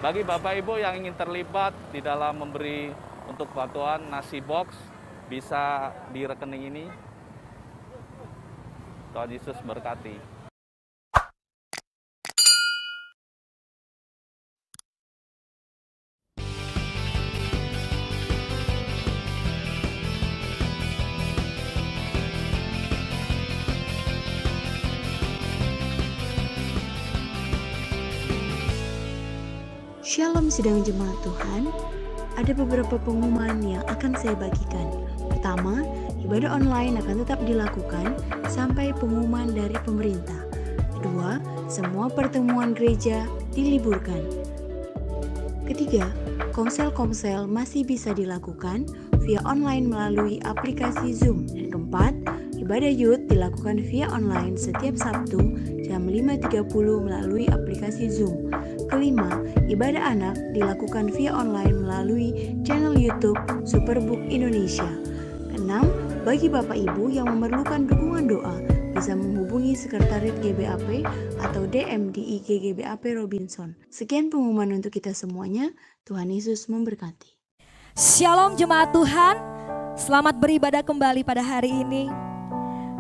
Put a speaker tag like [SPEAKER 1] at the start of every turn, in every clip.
[SPEAKER 1] Bagi Bapak Ibu yang ingin terlibat di dalam memberi untuk bantuan nasi box, bisa di rekening ini. Tuhan Yesus berkati.
[SPEAKER 2] Shalom sidang jemaat Tuhan, ada beberapa pengumuman yang akan saya bagikan. Pertama, ibadah online akan tetap dilakukan sampai pengumuman dari pemerintah. Kedua, semua pertemuan gereja diliburkan. Ketiga, komsel-komsel masih bisa dilakukan via online melalui aplikasi Zoom. Keempat, ibadah youth dilakukan via online setiap Sabtu jam 5.30 melalui aplikasi Zoom. Kelima, ibadah anak dilakukan via online melalui channel YouTube Superbook Indonesia. Keenam, bagi Bapak Ibu yang memerlukan dukungan doa, bisa menghubungi Sekretariat GBAP atau DM di IG GBAP Robinson. Sekian pengumuman untuk kita semuanya. Tuhan Yesus memberkati.
[SPEAKER 3] Shalom jemaat Tuhan, selamat beribadah kembali pada hari ini.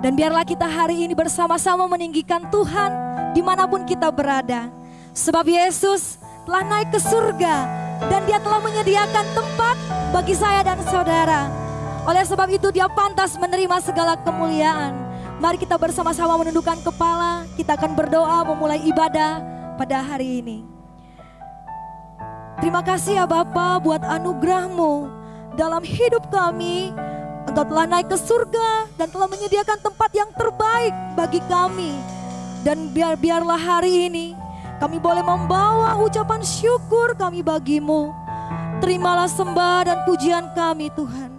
[SPEAKER 3] Dan biarlah kita hari ini bersama-sama meninggikan Tuhan dimanapun kita berada. Sebab Yesus telah naik ke surga dan Dia telah menyediakan tempat bagi saya dan saudara. Oleh sebab itu Dia pantas menerima segala kemuliaan. Mari kita bersama-sama menundukkan kepala, kita akan berdoa memulai ibadah pada hari ini. Terima kasih ya Bapa buat anugerah-Mu dalam hidup kami. Engkau telah naik ke surga dan telah menyediakan tempat yang terbaik bagi kami. Dan biarlah hari ini kami boleh membawa ucapan syukur kami bagi-Mu. Terimalah sembah dan pujian kami Tuhan.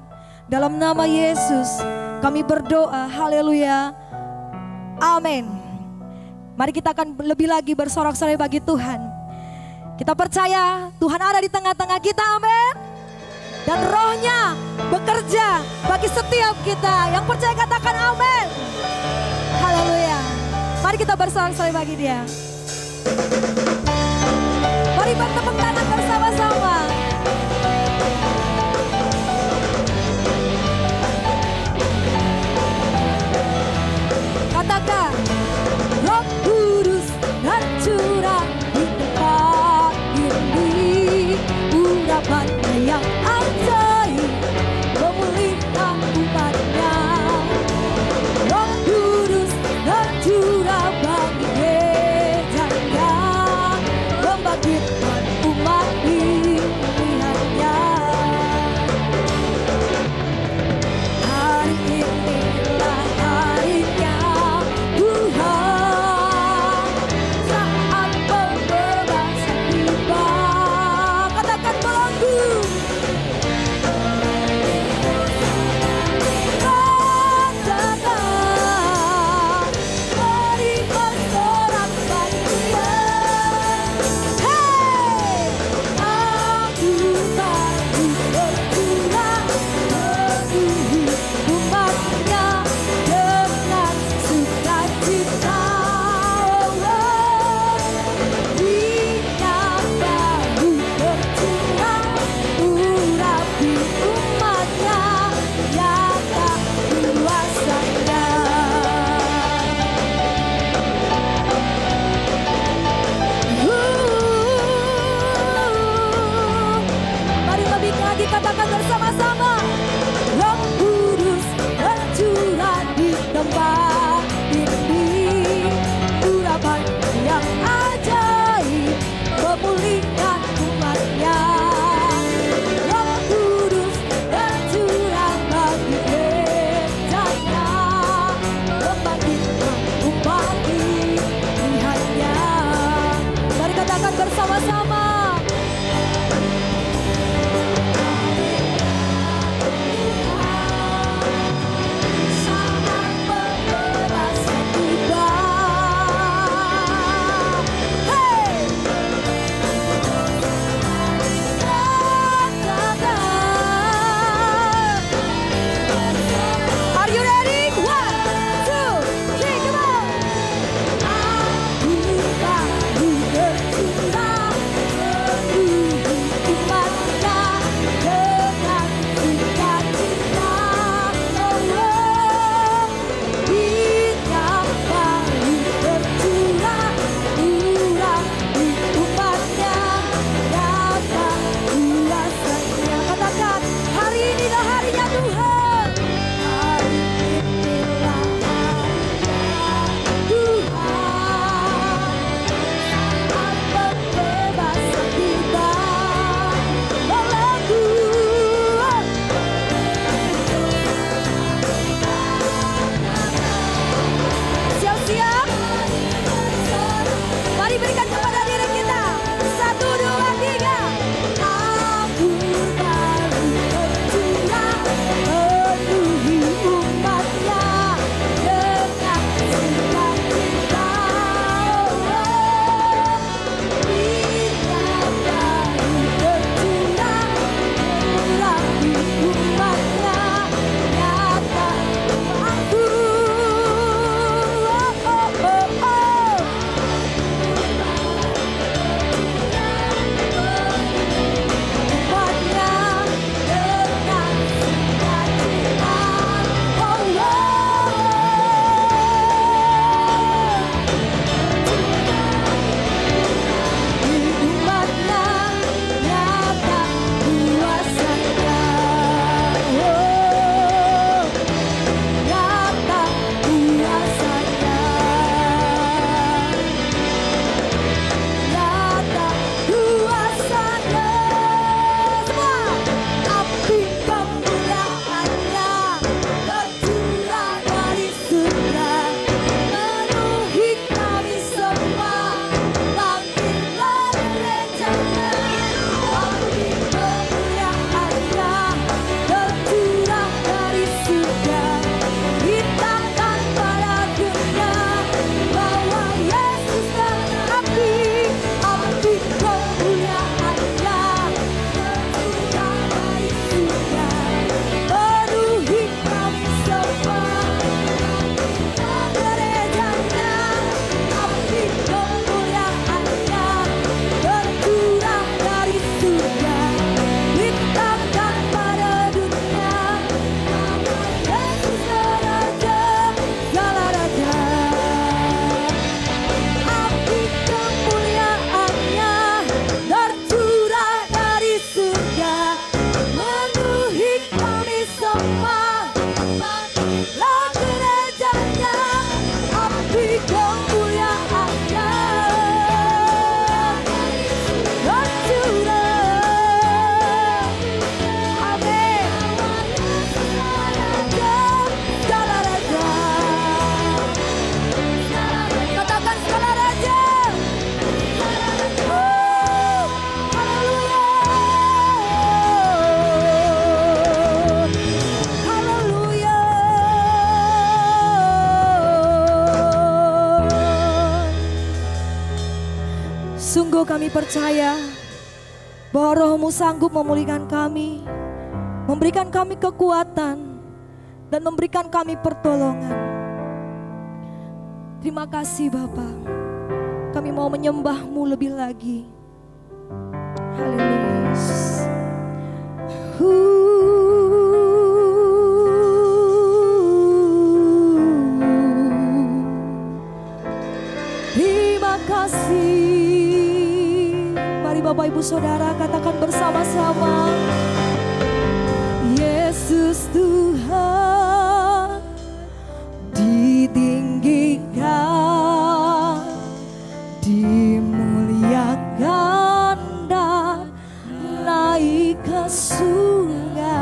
[SPEAKER 3] Dalam nama Yesus kami berdoa, haleluya, amin. Mari kita akan lebih lagi bersorak-sorai bagi Tuhan. Kita percaya Tuhan ada di tengah-tengah kita, amin. Dan rohnya bekerja bagi setiap kita. Yang percaya katakan amin. Haleluya. Mari kita bersorak-sorai bagi Dia. Mari bertepuk tangan bersama-sama. Katakan, Roh Kudus tercurah di tempat ini. Urapannya yang ajaib memulihkan umatnya. Roh Kudus tercurah bagi gerejanya, membangkitkan umat kami percaya bahwa Roh-Mu sanggup memulihkan kami, memberikan kami kekuatan, dan memberikan kami pertolongan. Terima kasih Bapa. Kami mau menyembah-Mu lebih lagi. Haleluya. Terima kasih. Mari Bapak Ibu Saudara katakan bersama-sama. Yesus Tuhan ditinggikan, dimuliakan dan naik ke surga.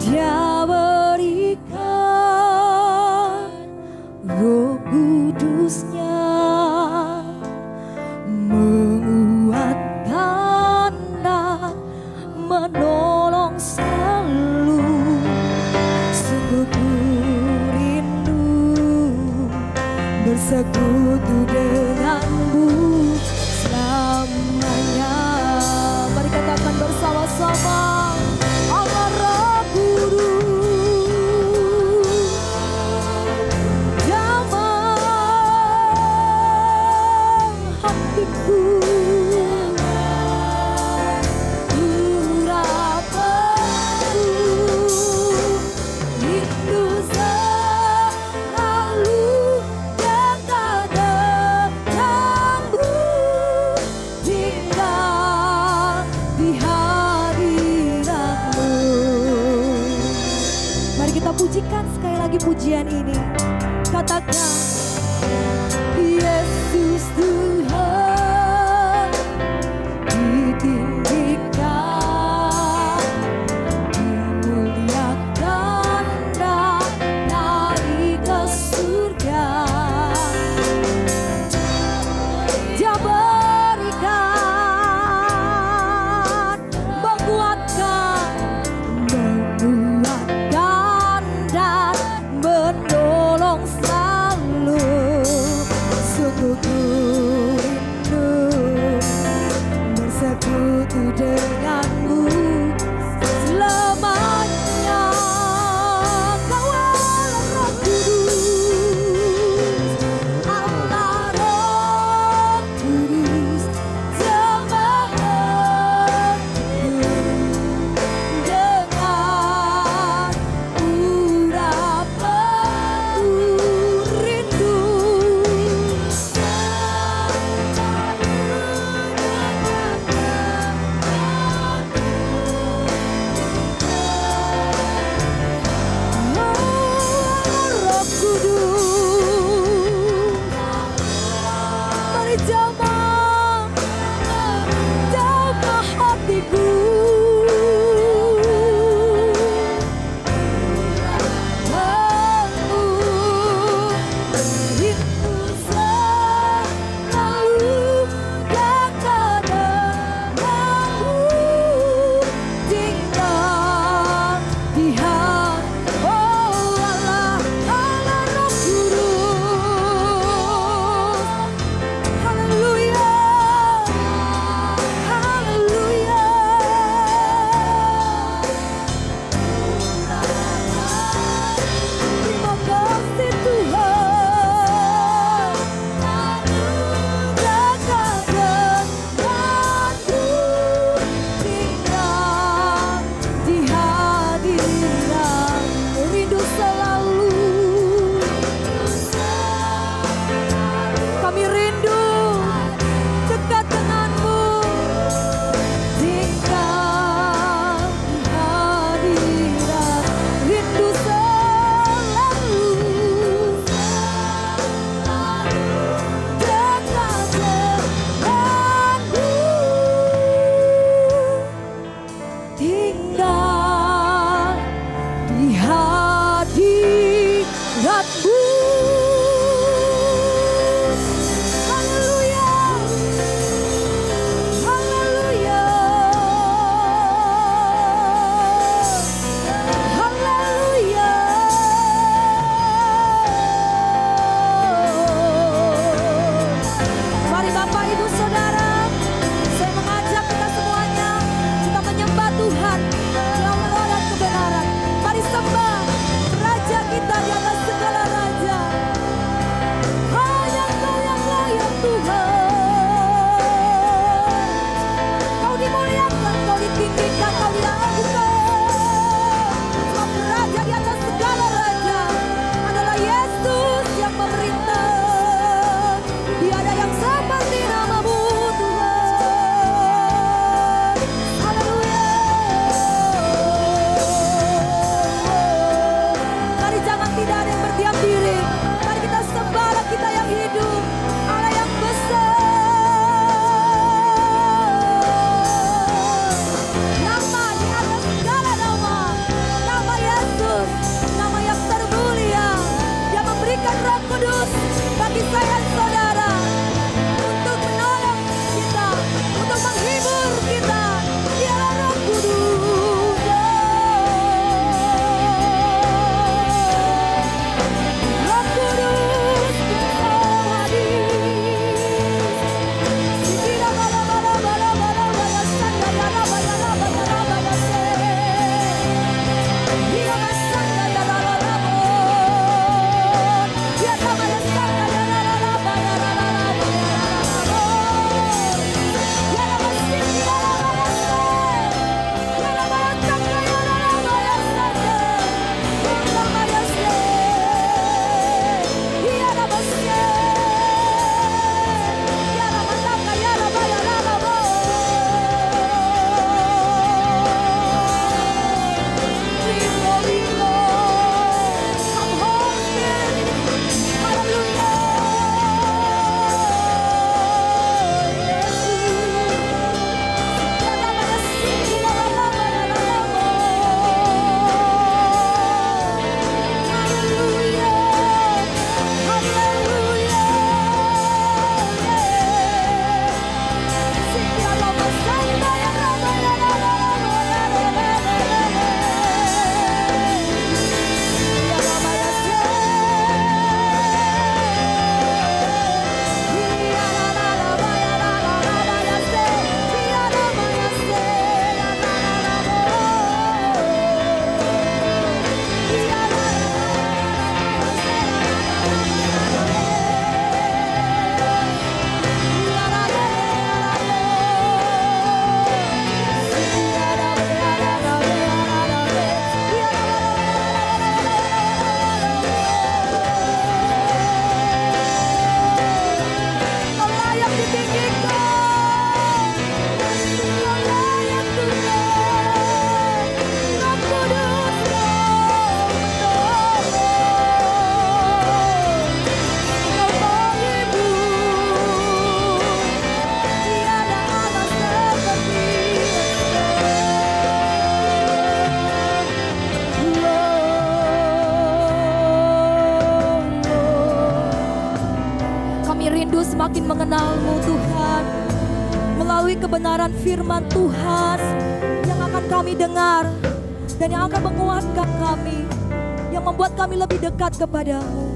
[SPEAKER 3] Dia berikan Roh Kudus-Nya, menguatkan dan menolong selalu. Sungguh ku rindu bersekutu denganmu selamanya. Mari katakan bersama-sama. Allah Roh Kudus, jamah hatiku. Pujikan sekali lagi pujian ini. Katakan Yesus Tuhan ditinggikan, dimuliakan dan naik ke surga. Dia berikan, menguatkan, dan menolong selalu. Sungguh ku rindu bersekutu denganmu selamanya. Kawal Roh Kudus, Allah Roh Kudus, jamah hatiku dengan Bapak Ibu semakin mengenal-Mu Tuhan. Melalui kebenaran firman Tuhan yang akan kami dengar dan yang akan menguatkan kami, yang membuat kami lebih dekat kepada-Mu.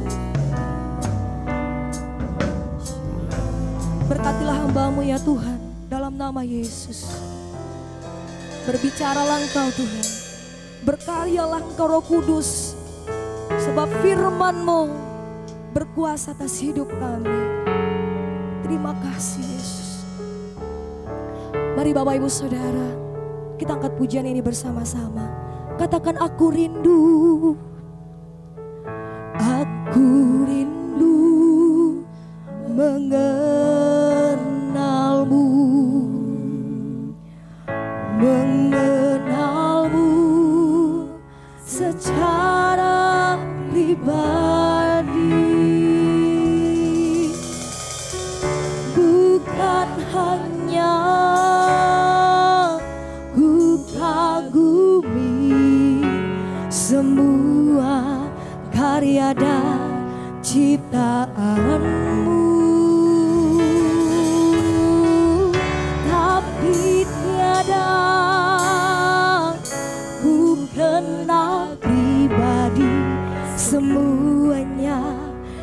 [SPEAKER 3] Berkatilah hamba-Mu ya Tuhan, dalam nama Yesus. Berbicaralah Engkau Tuhan, berkaryalah Engkau Roh Kudus, sebab firman-Mu berkuasa atas hidup kami. Terima kasih Yesus. Mari Bapak Ibu Saudara, kita angkat pujian ini bersama-sama. Katakan, aku rindu, aku rindu mengenalmu, mengenalmu secara pribadi. Bukan hanya ku kagumi semua karya dan ciptaan-Mu, tapi tiada ku kenal pribadi. Semuanya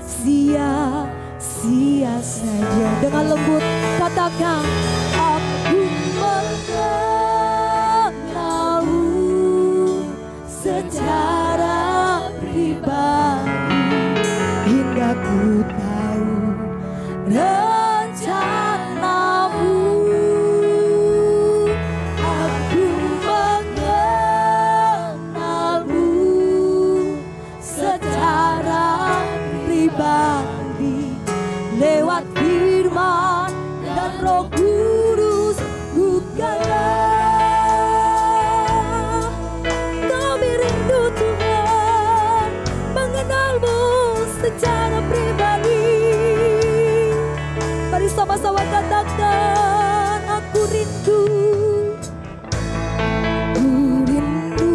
[SPEAKER 3] sia-sia saja. Dengan lembut katakan, aku mengenalmu secara pribadi, hingga ku tahu rencana-Mu. Aku mengenalmu secara pribadi, lewat firman dan Roh Kudus. Bukanlah kami rindu Tuhan mengenalmu secara pribadi. Mari sama-sama katakan, aku rindu, aku rindu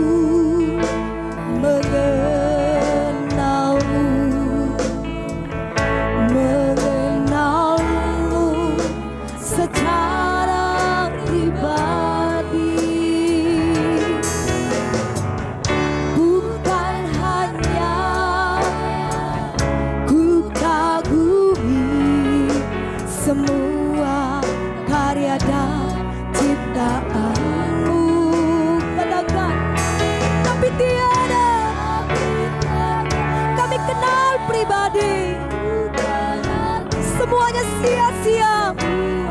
[SPEAKER 3] mengenalmu, mengenalmu secara pribadi. Bukan hanya ku kagumi semua karya dan ciptaan-Mu. Katakan, tapi tiada kami kenal pribadi. Semuanya sia-sia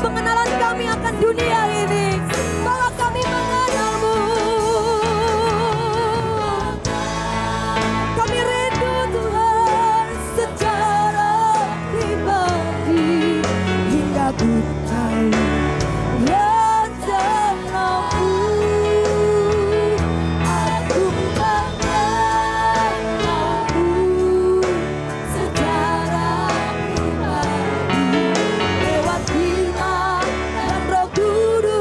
[SPEAKER 3] pengenalan kami akan dunia ini, bahwa kami mengenal-Mu. Kami rindu Tuhan secara pribadi, hingga ku tahu rencana-Mu. Aku mengenal-Mu secara pribadi, lewat firman dan Roh Kudus.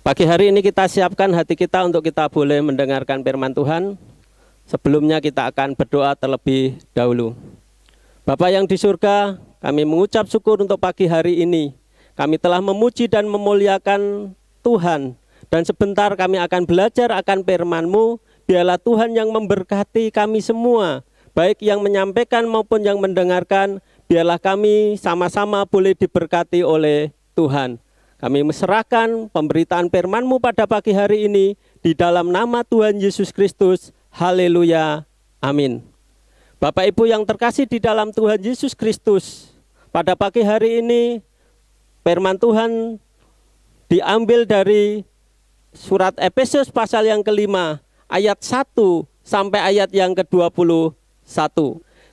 [SPEAKER 4] Pagi hari ini kita siapkan hati kita untuk kita boleh mendengarkan firman Tuhan. Sebelumnya kita akan berdoa terlebih dahulu. Bapa yang di surga, kami mengucap syukur untuk pagi hari ini. Kami telah memuji dan memuliakan Tuhan. Dan sebentar kami akan belajar akan firman-Mu. Biarlah Tuhan yang memberkati kami semua, baik yang menyampaikan maupun yang mendengarkan. Biarlah kami sama-sama boleh diberkati oleh Tuhan. Kami menyerahkan pemberitaan firman-Mu pada pagi hari ini di dalam nama Tuhan Yesus Kristus. Haleluya. Amin. Bapak Ibu yang terkasih di dalam Tuhan Yesus Kristus, pada pagi hari ini firman Tuhan diambil dari surat Efesus pasal yang kelima, ayat 1 sampai ayat yang ke-21.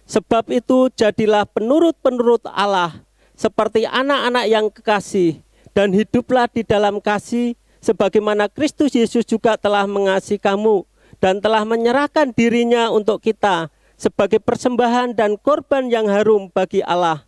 [SPEAKER 4] Sebab itu jadilah penurut-penurut Allah seperti anak-anak yang kekasih, dan hiduplah di dalam kasih sebagaimana Kristus Yesus juga telah mengasihi kamu dan telah menyerahkan dirinya untuk kita sebagai persembahan dan korban yang harum bagi Allah.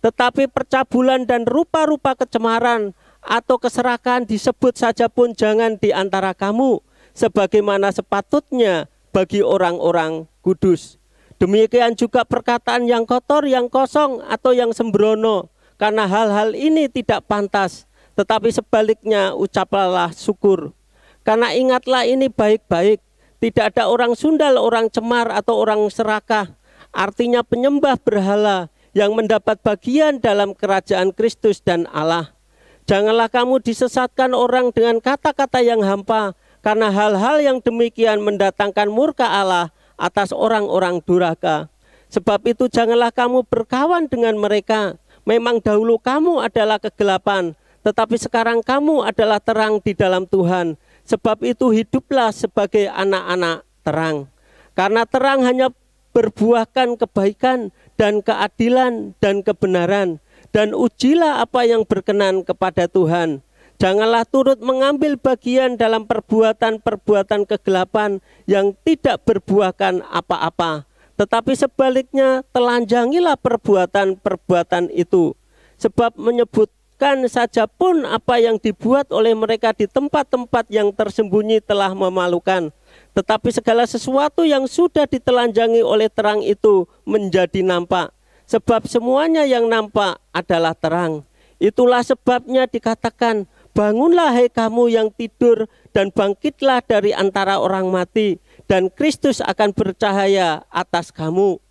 [SPEAKER 4] Tetapi percabulan dan rupa-rupa kecemaran atau keserakahan disebut saja pun jangan di antara kamu, sebagaimana sepatutnya bagi orang-orang kudus. Demikian juga perkataan yang kotor, yang kosong, atau yang sembrono, karena hal-hal ini tidak pantas. Tetapi sebaliknya ucaplah syukur. Karena ingatlah ini baik-baik, tidak ada orang sundal, orang cemar, atau orang serakah, artinya penyembah berhala, yang mendapat bagian dalam kerajaan Kristus dan Allah. Janganlah kamu disesatkan orang dengan kata-kata yang hampa, karena hal-hal yang demikian mendatangkan murka Allah atas orang-orang durhaka. Sebab itu janganlah kamu berkawan dengan mereka. Memang dahulu kamu adalah kegelapan, tetapi sekarang kamu adalah terang di dalam Tuhan. Sebab itu hiduplah sebagai anak-anak terang. Karena terang hanya berbuahkan kebaikan dan keadilan dan kebenaran. Dan ujilah apa yang berkenan kepada Tuhan. Janganlah turut mengambil bagian dalam perbuatan-perbuatan kegelapan yang tidak berbuahkan apa-apa. Tetapi sebaliknya telanjangilah perbuatan-perbuatan itu. Sebab menyebutkan saja pun apa yang dibuat oleh mereka di tempat-tempat yang tersembunyi telah memalukan. Tetapi segala sesuatu yang sudah ditelanjangi oleh terang itu menjadi nampak. Sebab semuanya yang nampak adalah terang. Itulah sebabnya dikatakan, bangunlah hai kamu yang tidur dan bangkitlah dari antara orang mati, dan Kristus akan bercahaya atas kamu.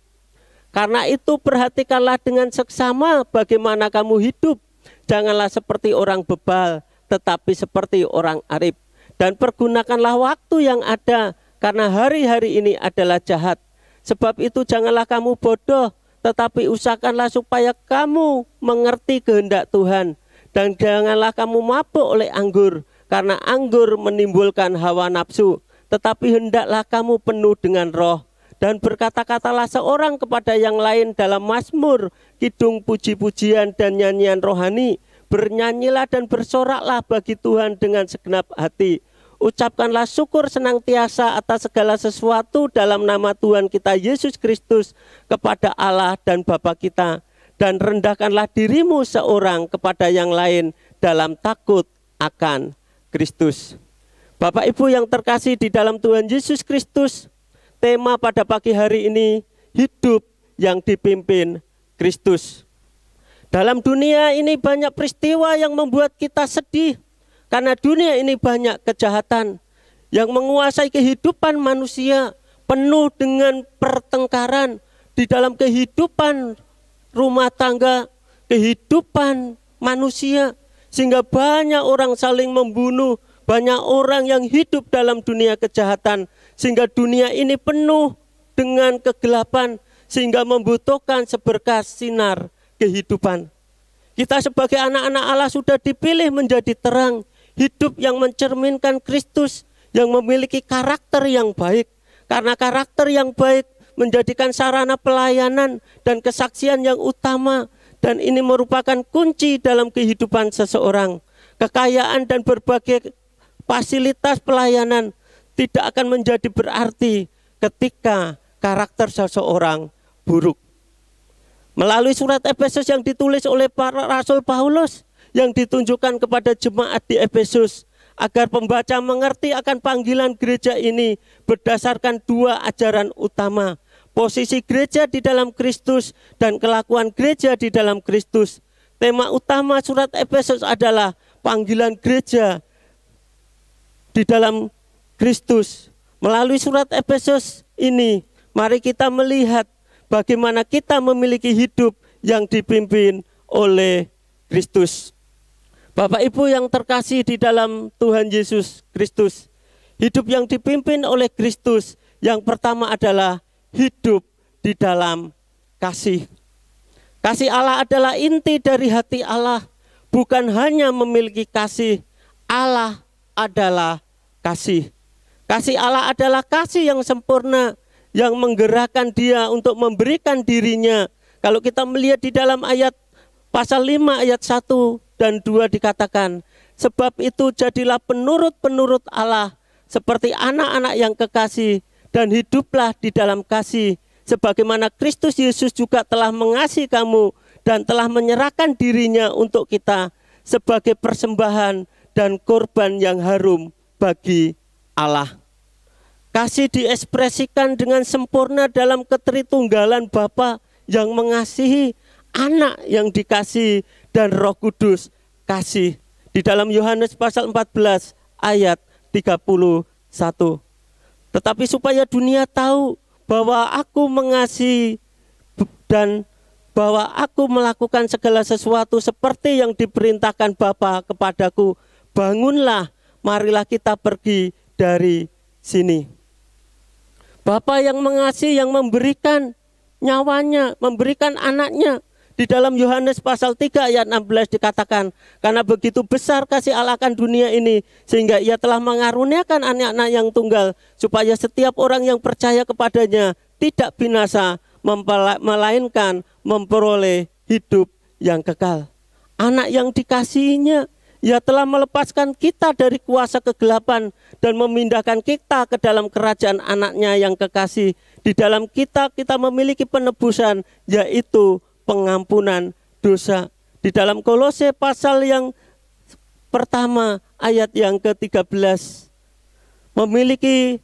[SPEAKER 4] Karena itu perhatikanlah dengan seksama bagaimana kamu hidup. Janganlah seperti orang bebal, tetapi seperti orang arif. Dan pergunakanlah waktu yang ada, karena hari-hari ini adalah jahat. Sebab itu janganlah kamu bodoh, tetapi usahakanlah supaya kamu mengerti kehendak Tuhan. Dan janganlah kamu mabuk oleh anggur, karena anggur menimbulkan hawa nafsu. Tetapi hendaklah kamu penuh dengan roh. Dan berkata-katalah seorang kepada yang lain dalam mazmur, kidung, puji-pujian, dan nyanyian rohani. Bernyanyilah dan bersoraklah bagi Tuhan dengan segenap hati. Ucapkanlah syukur senantiasa atas segala sesuatu dalam nama Tuhan kita Yesus Kristus kepada Allah dan Bapa kita. Dan rendahkanlah dirimu seorang kepada yang lain dalam takut akan Kristus. Bapak Ibu yang terkasih di dalam Tuhan Yesus Kristus, tema pada pagi hari ini, hidup yang dipimpin Kristus. Dalam dunia ini banyak peristiwa yang membuat kita sedih. Karena dunia ini banyak kejahatan yang menguasai kehidupan manusia, penuh dengan pertengkaran di dalam kehidupan rumah tangga, kehidupan manusia. Sehingga banyak orang saling membunuh, banyak orang yang hidup dalam dunia kejahatan. Sehingga dunia ini penuh dengan kegelapan, sehingga membutuhkan seberkas sinar kehidupan. Kita sebagai anak-anak Allah sudah dipilih menjadi terang, hidup yang mencerminkan Kristus, yang memiliki karakter yang baik. Karena karakter yang baik menjadikan sarana pelayanan dan kesaksian yang utama. Dan ini merupakan kunci dalam kehidupan seseorang. Kekayaan dan berbagai fasilitas pelayanan tidak akan menjadi berarti ketika karakter seseorang buruk. Melalui surat Efesus yang ditulis oleh para Rasul Paulus, yang ditunjukkan kepada jemaat di Efesus, agar pembaca mengerti akan panggilan gereja ini berdasarkan dua ajaran utama. Posisi gereja di dalam Kristus dan kelakuan gereja di dalam Kristus. Tema utama surat Efesus adalah panggilan gereja di dalam Kristus. Melalui surat Efesus ini, mari kita melihat bagaimana kita memiliki hidup yang dipimpin oleh Kristus. Bapak Ibu yang terkasih di dalam Tuhan Yesus Kristus, hidup yang dipimpin oleh Kristus yang pertama adalah hidup di dalam kasih. Kasih Allah adalah inti dari hati Allah, bukan hanya memiliki kasih, Allah adalah kasih. Kasih Allah adalah kasih yang sempurna, yang menggerakkan Dia untuk memberikan dirinya. Kalau kita melihat di dalam ayat pasal 5 ayat 1 dan 2 dikatakan, sebab itu jadilah penurut-penurut Allah seperti anak-anak yang kekasih dan hiduplah di dalam kasih sebagaimana Kristus Yesus juga telah mengasihi kamu dan telah menyerahkan dirinya untuk kita sebagai persembahan dan korban yang harum bagi Allah. Kasih diekspresikan dengan sempurna dalam ketritunggalan Bapa yang mengasihi, anak yang dikasihi, dan Roh Kudus kasih. Di dalam Yohanes pasal 14 ayat 31. Tetapi supaya dunia tahu bahwa aku mengasihi dan bahwa aku melakukan segala sesuatu seperti yang diperintahkan Bapa kepadaku, bangunlah, marilah kita pergi dari sini. Bapa yang mengasihi, yang memberikan nyawanya, memberikan anaknya. Di dalam Yohanes pasal 3 ayat 16 dikatakan, karena begitu besar kasih Allah akan dunia ini, sehingga Ia telah mengaruniakan anak-anak yang tunggal, supaya setiap orang yang percaya kepadanya tidak binasa, melainkan memperoleh hidup yang kekal. Anak yang dikasihinya, Ia telah melepaskan kita dari kuasa kegelapan dan memindahkan kita ke dalam kerajaan anaknya yang kekasih. Di dalam kita memiliki penebusan, yaitu pengampunan dosa. Di dalam Kolose pasal yang pertama ayat yang ke-13, memiliki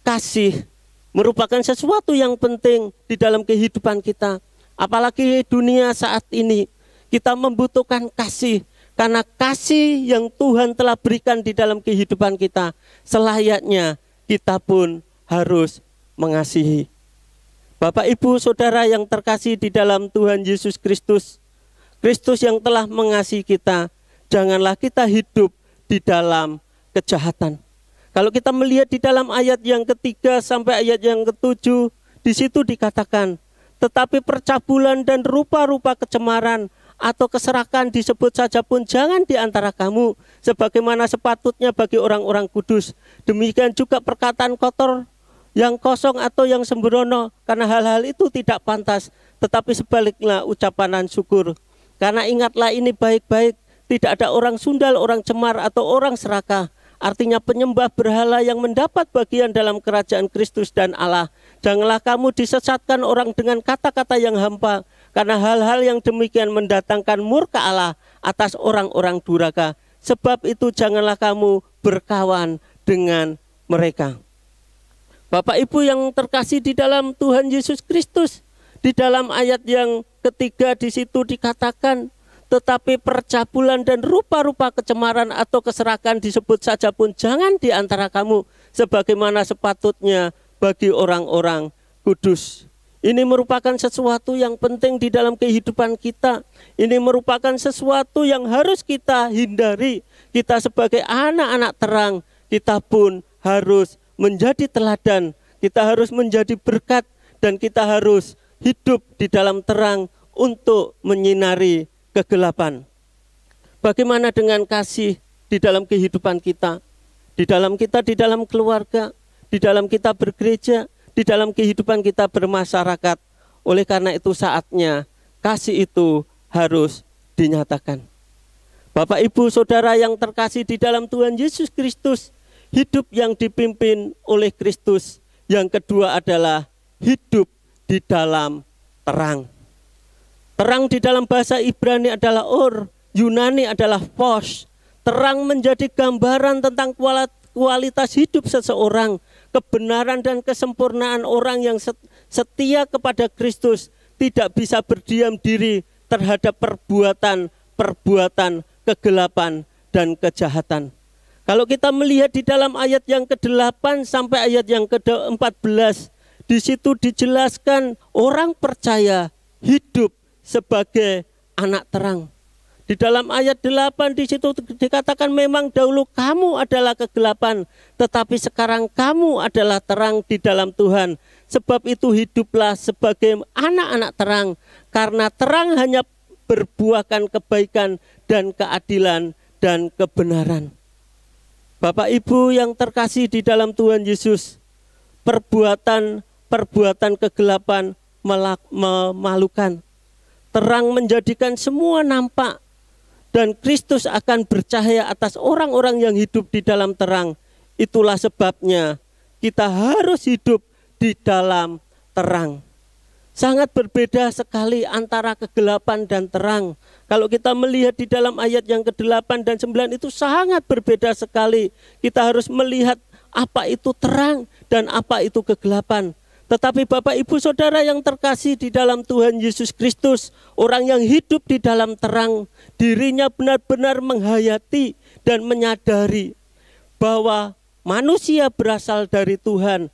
[SPEAKER 4] kasih merupakan sesuatu yang penting di dalam kehidupan kita. Apalagi dunia saat ini, kita membutuhkan kasih. Karena kasih yang Tuhan telah berikan di dalam kehidupan kita, selayaknya kita pun harus mengasihi. Bapak, Ibu, Saudara yang terkasih di dalam Tuhan Yesus Kristus, Kristus yang telah mengasihi kita, janganlah kita hidup di dalam kejahatan. Kalau kita melihat di dalam ayat yang ketiga sampai ayat yang ketujuh, di situ dikatakan, tetapi percabulan dan rupa-rupa kecemaran atau keserakan disebut saja pun jangan di antara kamu, sebagaimana sepatutnya bagi orang-orang kudus. Demikian juga perkataan kotor, yang kosong atau yang sembrono, karena hal-hal itu tidak pantas, tetapi sebaliknya ucapan syukur. Karena ingatlah ini baik-baik, tidak ada orang sundal, orang cemar, atau orang serakah, artinya penyembah berhala yang mendapat bagian dalam kerajaan Kristus dan Allah. Janganlah kamu disesatkan orang dengan kata-kata yang hampa, karena hal-hal yang demikian mendatangkan murka Allah atas orang-orang durhaka. Sebab itu janganlah kamu berkawan dengan mereka. Bapak Ibu yang terkasih di dalam Tuhan Yesus Kristus, di dalam ayat yang ketiga di situ dikatakan, tetapi percabulan dan rupa-rupa kecemaran atau keserakan disebut saja pun jangan di antara kamu, sebagaimana sepatutnya bagi orang-orang kudus. Ini merupakan sesuatu yang penting di dalam kehidupan kita. Ini merupakan sesuatu yang harus kita hindari. Kita sebagai anak-anak terang, kita pun harus menjadi teladan, kita harus menjadi berkat, dan kita harus hidup di dalam terang untuk menyinari kegelapan. Bagaimana dengan kasih di dalam kehidupan kita? Di dalam keluarga, di dalam kita bergereja, di dalam kehidupan kita bermasyarakat. Oleh karena itu saatnya kasih itu harus dinyatakan. Bapak, Ibu, Saudara yang terkasih di dalam Tuhan Yesus Kristus, hidup yang dipimpin oleh Kristus. Yang kedua adalah hidup di dalam terang. Terang di dalam bahasa Ibrani adalah or, Yunani adalah phos. Terang menjadi gambaran tentang kualitas hidup seseorang, kebenaran dan kesempurnaan orang yang setia kepada Kristus tidak bisa berdiam diri terhadap perbuatan kegelapan dan kejahatan. Kalau kita melihat di dalam ayat yang ke-8 sampai ayat yang ke-14, di situ dijelaskan orang percaya hidup sebagai anak terang. Di dalam ayat 8 di situ dikatakan memang dahulu kamu adalah kegelapan, tetapi sekarang kamu adalah terang di dalam Tuhan. Sebab itu hiduplah sebagai anak-anak terang, karena terang hanya berbuahkan kebaikan dan keadilan dan kebenaran. Bapak Ibu yang terkasih di dalam Tuhan Yesus, perbuatan kegelapan memalukan. Terang menjadikan semua nampak, dan Kristus akan bercahaya atas orang-orang yang hidup di dalam terang. Itulah sebabnya kita harus hidup di dalam terang. Sangat berbeda sekali antara kegelapan dan terang. Kalau kita melihat di dalam ayat yang ke-8 dan 9 itu sangat berbeda sekali. Kita harus melihat apa itu terang dan apa itu kegelapan. Tetapi Bapak Ibu Saudara yang terkasih di dalam Tuhan Yesus Kristus, orang yang hidup di dalam terang, dirinya benar-benar menghayati dan menyadari bahwa manusia berasal dari Tuhan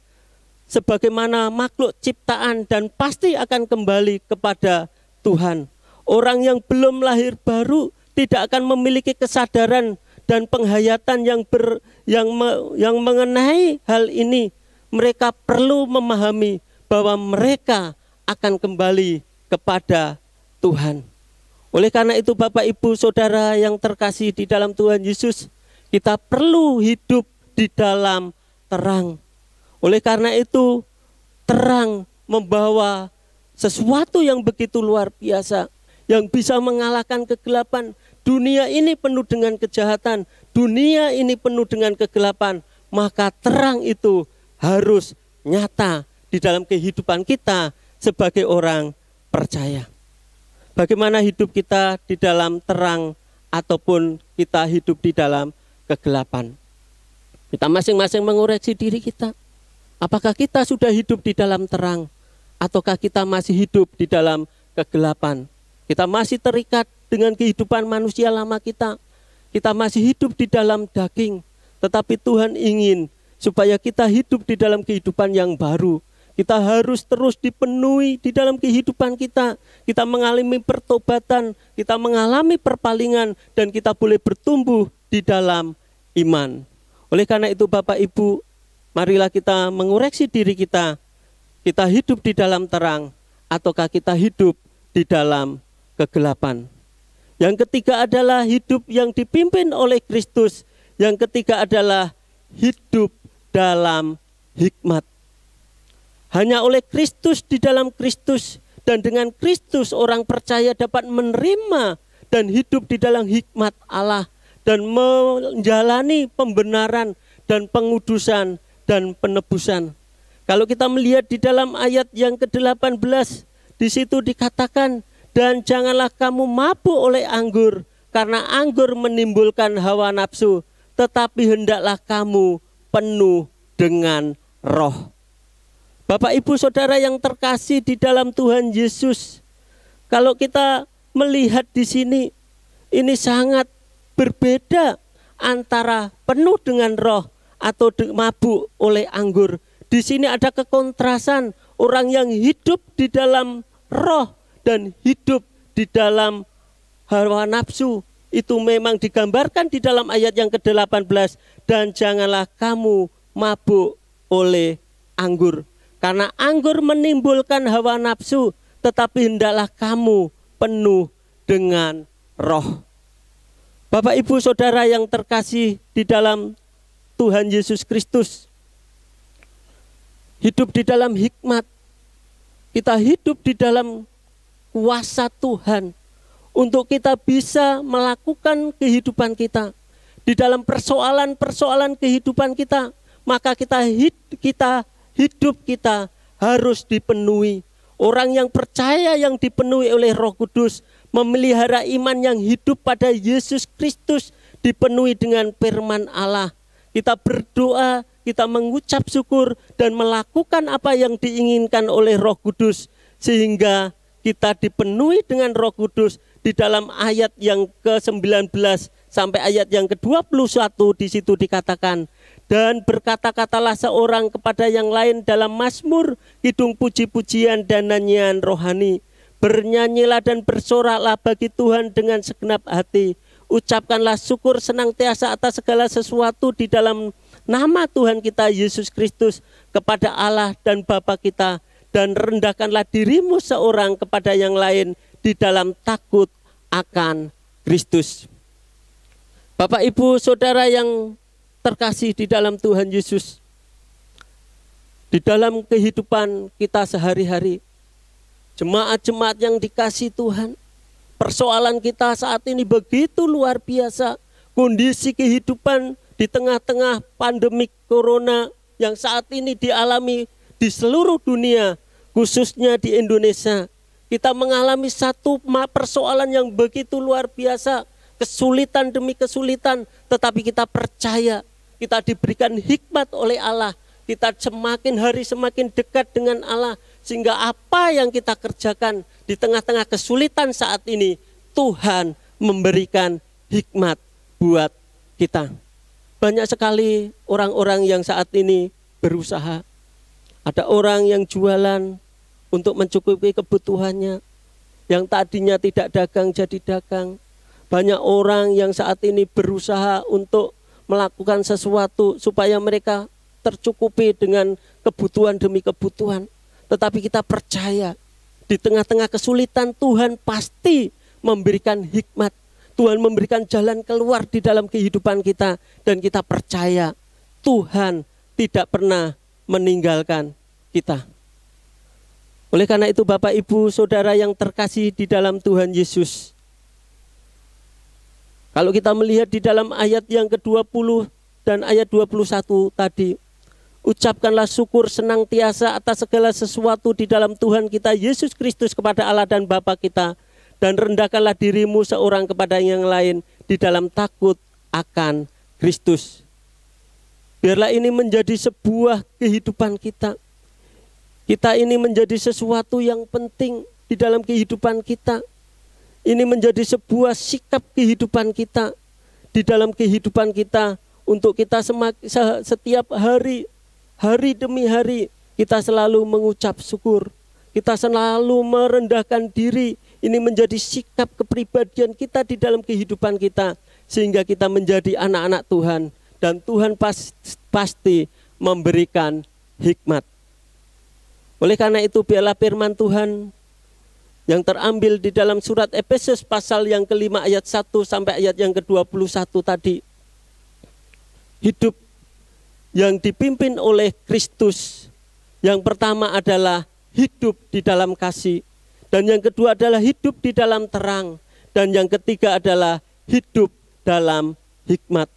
[SPEAKER 4] sebagaimana makhluk ciptaan dan pasti akan kembali kepada Tuhan. Orang yang belum lahir baru tidak akan memiliki kesadaran dan penghayatan yang mengenai hal ini. Mereka perlu memahami bahwa mereka akan kembali kepada Tuhan. Oleh karena itu Bapak Ibu Saudara yang terkasih di dalam Tuhan Yesus, kita perlu hidup di dalam terang. Oleh karena itu terang membawa sesuatu yang begitu luar biasa, yang bisa mengalahkan kegelapan. Dunia ini penuh dengan kejahatan, dunia ini penuh dengan kegelapan, maka terang itu harus nyata di dalam kehidupan kita sebagai orang percaya. Bagaimana hidup kita di dalam terang ataupun kita hidup di dalam kegelapan? Kita masing-masing mengoreksi diri kita. Apakah kita sudah hidup di dalam terang ataukah kita masih hidup di dalam kegelapan? Kita masih terikat dengan kehidupan manusia lama kita. Kita masih hidup di dalam daging, tetapi Tuhan ingin supaya kita hidup di dalam kehidupan yang baru. Kita harus terus dipenuhi di dalam kehidupan kita. Kita mengalami pertobatan, kita mengalami perpalingan, dan kita boleh bertumbuh di dalam iman. Oleh karena itu Bapak Ibu, marilah kita mengoreksi diri kita. Kita hidup di dalam terang ataukah kita hidup di dalam kegelapan. Yang ketiga adalah hidup yang dipimpin oleh Kristus. Yang ketiga adalah hidup dalam hikmat. Hanya oleh Kristus, di dalam Kristus, dan dengan Kristus orang percaya dapat menerima dan hidup di dalam hikmat Allah dan menjalani pembenaran dan pengudusan dan penebusan. Kalau kita melihat di dalam ayat yang ke-18, di situ dikatakan, dan janganlah kamu mabuk oleh anggur, karena anggur menimbulkan hawa nafsu, tetapi hendaklah kamu penuh dengan roh. Bapak Ibu Saudara yang terkasih di dalam Tuhan Yesus, kalau kita melihat di sini, ini sangat berbeda antara penuh dengan roh atau mabuk oleh anggur. Di sini ada kekontrasan orang yang hidup di dalam roh dan hidup di dalam hawa nafsu. Itu memang digambarkan di dalam ayat yang ke-18, dan janganlah kamu mabuk oleh anggur, karena anggur menimbulkan hawa nafsu, tetapi hendaklah kamu penuh dengan roh. Bapak Ibu Saudara yang terkasih di dalam Tuhan Yesus Kristus, hidup di dalam hikmat, kita hidup di dalam kuasa Tuhan, untuk kita bisa melakukan kehidupan kita di dalam persoalan-persoalan kehidupan kita, maka hidup kita harus dipenuhi. Orang yang percaya yang dipenuhi oleh Roh Kudus memelihara iman yang hidup pada Yesus Kristus dipenuhi dengan firman Allah. Kita berdoa, kita mengucap syukur dan melakukan apa yang diinginkan oleh Roh Kudus, sehingga kita dipenuhi dengan Roh Kudus. Di dalam ayat yang ke-19 sampai ayat yang ke-21 di situ dikatakan, dan berkata-katalah seorang kepada yang lain dalam mazmur, kidung puji-pujian dan nyanyian rohani. Bernyanyilah dan bersoraklah bagi Tuhan dengan segenap hati. Ucapkanlah syukur senantiasa atas segala sesuatu di dalam nama Tuhan kita Yesus Kristus kepada Allah dan Bapa kita. Dan rendahkanlah dirimu seorang kepada yang lain di dalam takut akan Kristus. Bapak, Ibu, Saudara yang terkasih di dalam Tuhan Yesus, di dalam kehidupan kita sehari-hari, jemaat-jemaat yang dikasih Tuhan, persoalan kita saat ini begitu luar biasa. Kondisi kehidupan di tengah-tengah pandemik corona yang saat ini dialami di seluruh dunia, khususnya di Indonesia. Kita mengalami satu persoalan yang begitu luar biasa, kesulitan demi kesulitan, tetapi kita percaya kita diberikan hikmat oleh Allah. Kita semakin hari semakin dekat dengan Allah, sehingga apa yang kita kerjakan di tengah-tengah kesulitan saat ini, Tuhan memberikan hikmat buat kita. Banyak sekali orang-orang yang saat ini berusaha. Ada orang yang jualan untuk mencukupi kebutuhannya, yang tadinya tidak dagang jadi dagang. Banyak orang yang saat ini berusaha untuk melakukan sesuatu supaya mereka tercukupi dengan kebutuhan demi kebutuhan. Tetapi kita percaya di tengah-tengah kesulitan Tuhan pasti memberikan hikmat. Tuhan memberikan jalan keluar di dalam kehidupan kita. Dan kita percaya Tuhan tidak pernah meninggalkan kita. Oleh karena itu Bapak, Ibu, Saudara yang terkasih di dalam Tuhan Yesus, kalau kita melihat di dalam ayat yang ke-20 dan ayat 21 tadi, ucapkanlah syukur senantiasa atas segala sesuatu di dalam Tuhan kita Yesus Kristus kepada Allah dan Bapa kita, dan rendahkanlah dirimu seorang kepada yang lain di dalam takut akan Kristus. Biarlah ini menjadi sebuah kehidupan kita. Kita ini menjadi sesuatu yang penting di dalam kehidupan kita. Ini menjadi sebuah sikap kehidupan kita di dalam kehidupan kita, untuk kita setiap hari, hari demi hari, kita selalu mengucap syukur. Kita selalu merendahkan diri. Ini menjadi sikap kepribadian kita di dalam kehidupan kita, sehingga kita menjadi anak-anak Tuhan. Dan Tuhan pasti memberikan hikmat. Oleh karena itu biarlah firman Tuhan yang terambil di dalam surat Efesus pasal yang ke-5 ayat 1 sampai ayat yang ke-21 tadi. Hidup yang dipimpin oleh Kristus. Yang pertama adalah hidup di dalam kasih. Dan yang kedua adalah hidup di dalam terang. Dan yang ketiga adalah hidup dalam hikmat.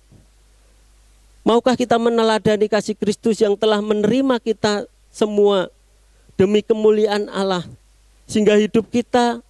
[SPEAKER 4] Maukah kita meneladani kasih Kristus yang telah menerima kita semua demi kemuliaan Allah, sehingga hidup kita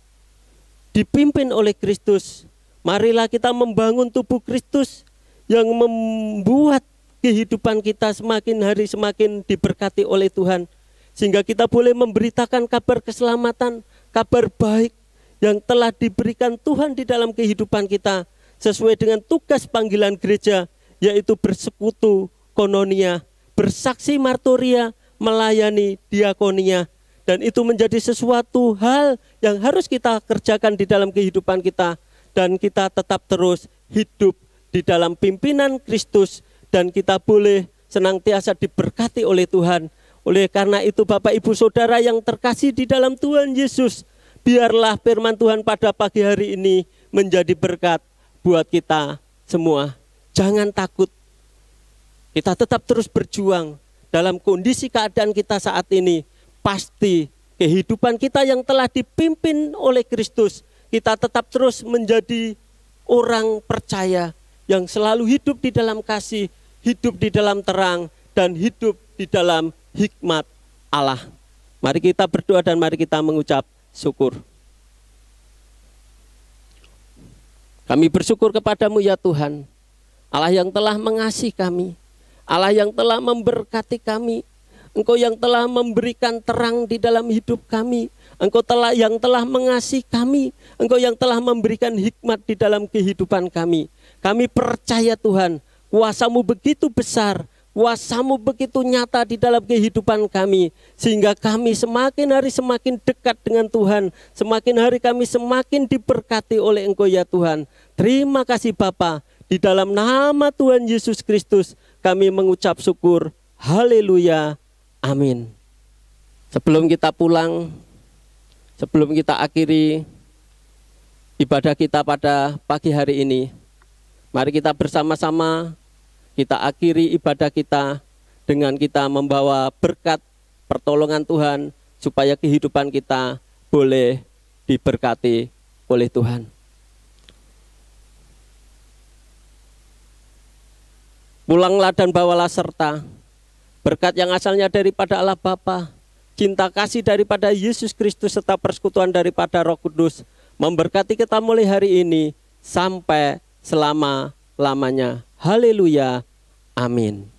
[SPEAKER 4] dipimpin oleh Kristus. Marilah kita membangun tubuh Kristus yang membuat kehidupan kita semakin hari semakin diberkati oleh Tuhan, sehingga kita boleh memberitakan kabar keselamatan, kabar baik yang telah diberikan Tuhan di dalam kehidupan kita, sesuai dengan tugas panggilan gereja, yaitu bersekutu kononia, bersaksi martoria, melayani diakonia. Dan itu menjadi sesuatu hal yang harus kita kerjakan di dalam kehidupan kita. Dan kita tetap terus hidup di dalam pimpinan Kristus, dan kita boleh senantiasa diberkati oleh Tuhan. Oleh karena itu Bapak, Ibu, Saudara yang terkasih di dalam Tuhan Yesus, biarlah firman Tuhan pada pagi hari ini menjadi berkat buat kita semua. Jangan takut, kita tetap terus berjuang. Dalam kondisi keadaan kita saat ini, pasti kehidupan kita yang telah dipimpin oleh Kristus, kita tetap terus menjadi orang percaya yang selalu hidup di dalam kasih, hidup di dalam terang, dan hidup di dalam hikmat Allah. Mari kita berdoa dan mari kita mengucap syukur. Kami bersyukur kepadamu ya Tuhan, Allah yang telah mengasihi kami, Allah yang telah memberkati kami, Engkau yang telah memberikan terang di dalam hidup kami, Engkau yang telah mengasihi kami, Engkau yang telah memberikan hikmat di dalam kehidupan kami. Kami percaya Tuhan, kuasa-Mu begitu besar, kuasa-Mu begitu nyata di dalam kehidupan kami, sehingga kami semakin hari semakin dekat dengan Tuhan, semakin hari kami semakin diberkati oleh Engkau ya Tuhan. Terima kasih Bapa, di dalam nama Tuhan Yesus Kristus kami mengucap syukur. Haleluya. Amin. Sebelum kita pulang, sebelum kita akhiri ibadah kita pada pagi hari ini, mari kita bersama-sama kita akhiri ibadah kita dengan kita membawa berkat pertolongan Tuhan supaya kehidupan kita boleh diberkati oleh Tuhan. Pulanglah dan bawalah serta berkat yang asalnya daripada Allah Bapa, cinta kasih daripada Yesus Kristus serta persekutuan daripada Roh Kudus memberkati kita mulai hari ini sampai selama-lamanya. Haleluya. Amin.